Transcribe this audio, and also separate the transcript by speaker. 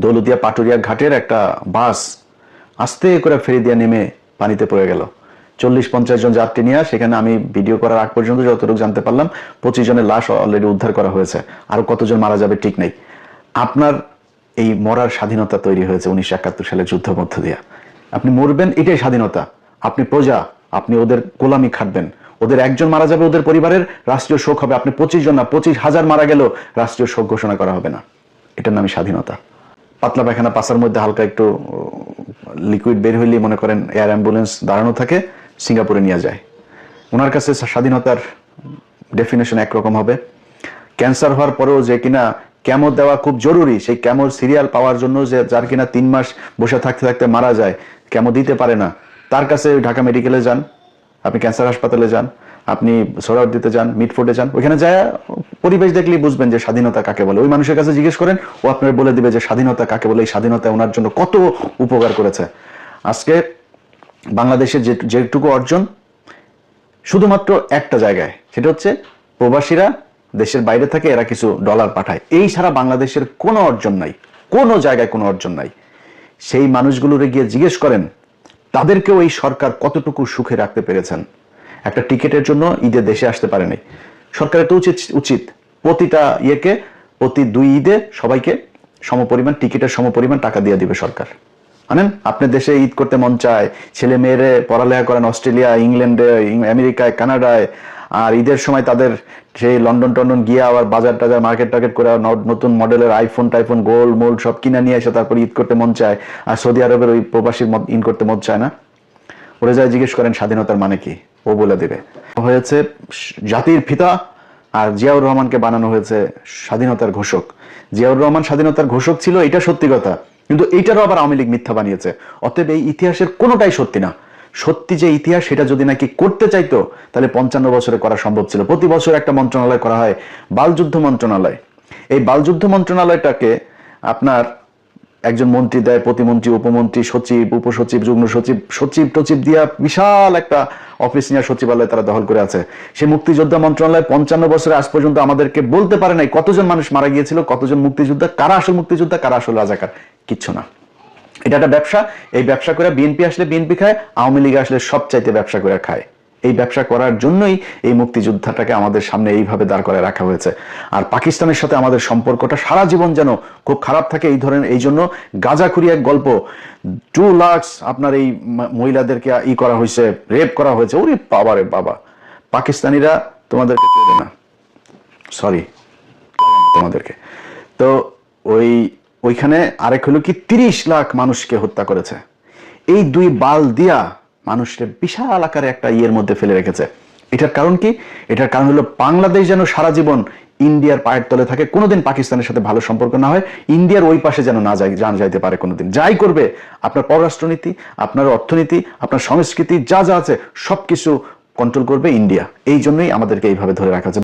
Speaker 1: দৌলতিয়া পাটুরিয়া ঘাটের একটা বাস আস্তে করে ফেরি দিয়ে নেমে পানিতে পড়ে গেল। 40-50 জন যাত্রী নিয়ে সেখানে আমি ভিডিও করার আগ পর্যন্ত যতটুকু জানতে পারলাম 25 জনের লাশ অলরেডি উদ্ধার করা হয়েছে। আরো কতজন মারা যাবে ঠিক নেই। আপনার এই মরার স্বাধীনতা তৈরি হয়েছে 1971 সালে যুদ্ধ মধ্য দিয়া। আপনি মরবেন, এটাই স্বাধীনতা। আপনি প্রজা, আপনি ওদের গোলামি খাটবেন। ওদের একজন মারা যাবে, ওদের পরিবারের রাষ্ট্রীয় শোক হবে। আপনি 25 জন না 25,000 মারা গেল, রাষ্ট্রীয় শোক ঘোষণা করা হবে না। এটার নামই স্বাধীনতা। পাতলা পায়খানা পাশার মধ্যে হালকা একটু লিকুইড বের হইলেই মনে করেন এয়ার অ্যাম্বুলেন্স দাঁড়ানো থাকে, সিঙ্গাপুরে নিয়ে যায়। ওনার কাছে স্বাধীনতার ডেফিনেশন একরকম হবে। ক্যান্সার হওয়ার পরেও যে কিনা ক্যামো দেওয়া খুব জরুরি, সেই ক্যামোর সিরিয়াল পাওয়ার জন্য যে যার কিনা 3 মাস বসে থাকতে থাকতে মারা যায়, ক্যামো দিতে পারে না, তার কাছে ঢাকা মেডিকেলে যান, আপনি ক্যান্সার হাসপাতালে যান, আপনি সোহরাওয়ার্দীতে যান, মিটফোর্ডে যান, ওইখানে যায় পরিবেশ দেখলেই বুঝবেন যে স্বাধীনতা কাকে বলে। ওই মানুষের কাছে জিজ্ঞেস করেন, ও আপনার বলে দিবে যে স্বাধীনতা কাকে বলে। এই স্বাধীনতা ওনার জন্য কত উপকার করেছে। আজকে বাংলাদেশের যেটুকু অর্জন শুধুমাত্র একটা জায়গায়, সেটা হচ্ছে প্রবাসীরা দেশের বাইরে থাকে, এরা কিছু ডলার পাঠায়। এই ছাড়া বাংলাদেশের কোনো অর্জন নাই, কোনো জায়গায় কোনো অর্জন নাই। সেই মানুষগুলোরে গিয়ে জিজ্ঞেস করেন তাদেরকেও এই সরকার কতটুকু সুখে রাখতে পেরেছেন। একটা টিকিটের জন্য ঈদে দেশে আসতে পারেনি। সরকারের তো উচিত প্রতিটা ইয়েকে প্রতি 2 ঈদে সবাইকে সমপরিমাণ টিকিটের সমপরিমাণ টাকা দিয়ে দিবে সরকার। জানেন, আপনার দেশে ঈদ করতে মন চায়, ছেলে মেয়েরে পড়ালেখা করেন অস্ট্রেলিয়া, ইংল্যান্ডে, আমেরিকায়, কানাডায়, আর ঈদের সময় তাদের সেই লন্ডন টন্ডন গিয়ে আবার বাজার টাজার মার্কেট টার্কেট করে নতুন মডেলের আইফোন টাইফোন গোল্ড মোল্ড সব কিনে নিয়ে এসে তারপর ঈদ করতে মন চায়। আর সৌদি আরবের ওই প্রবাসীর ঈদ করতে মন চায় না। ওরা যায় জিজ্ঞেস করেন স্বাধীনতার মানে কি, ও বলে দিবে। হয়েছে জাতির পিতা, আর জিয়াউর রহমানকে বানানো হয়েছে স্বাধীনতার ঘোষক। জিয়াউর রহমান স্বাধীনতার ঘোষক ছিল, এটা সত্যি কথা, কিন্তু এইটারও আবার আওয়ামী লীগ মিথ্যা বানিয়েছে। অতএব এই ইতিহাসের কোনোটাই সত্যি না। সত্যি যে ইতিহাস, সেটা যদি নাকি করতে চাইতো তাহলে 55 বছরে করা সম্ভব ছিল। প্রতি বছর একটা মন্ত্রণালয় করা হয়, বালযুদ্ধ মন্ত্রণালয়। এই বালযুদ্ধ মন্ত্রণালয়টাকে আপনার একজন মন্ত্রী দেয়, প্রতিমন্ত্রী, উপমন্ত্রী, সচিব, উপসচিব, যুগ্ম সচিব, সচিব টচিব দিয়া বিশাল একটা অফিস নিয়ে সচিবালয় তারা দখল করে আছে। সেই মুক্তিযোদ্ধা মন্ত্রণালয় 55 বছরে আজ পর্যন্ত আমাদেরকে বলতে পারে নাই কতজন মানুষ মারা গিয়েছিল, কতজন মুক্তিযোদ্ধা, কারা আসল মুক্তিযোদ্ধা, কারা আসল রাজাকার, কিচ্ছু না। এটা একটা ব্যবসা। এই ব্যবসা করে বিএনপি আসলে বিএনপি খায়, আওয়ামী লীগ আসলে সবচাইতে ব্যবসা করে খায়। এই ব্যবসা করার জন্যই এই মুক্তিযোদ্ধাটাকে আমাদের সামনে এইভাবে দাঁড় করে রাখা হয়েছে। আর পাকিস্তানের সাথে আমাদের সম্পর্কটা সারা জীবন যেন খুব খারাপ থাকে এই ধরনের। এই জন্য গাজাখুরি এক গল্প, 2 লাখ আপনার এই মহিলাদেরকে করা হয়েছে, রেপ করা হয়েছে। ওরে বাবা রে বাবা, পাকিস্তানিরা তোমাদেরকে চলে না, সরি তোমাদেরকে। তো ওইখানে আরেক হলো কি 30 লাখ মানুষকে হত্যা করেছে। এই 2 বাল দিয়া মানুষকে বিশাল আকারে একটা ইয়ের মধ্যে ফেলে রেখেছে। এটার কারণ কি? এটার কারণ হলো বাংলাদেশ যেন সারা জীবন ইন্ডিয়ার পায়ের তলে থাকে, কোনোদিন পাকিস্তানের সাথে ভালো সম্পর্ক না হয়, ইন্ডিয়ার ওই পাশে যেন না যাইতে পারে কোনোদিন। যাই করবে, আপনার পররাষ্ট্রনীতি, আপনার অর্থনীতি, আপনার সংস্কৃতি যা যা আছে সবকিছু কন্ট্রোল করবে ইন্ডিয়া। এই জন্যই আমাদেরকে এইভাবে ধরে রাখা হচ্ছে।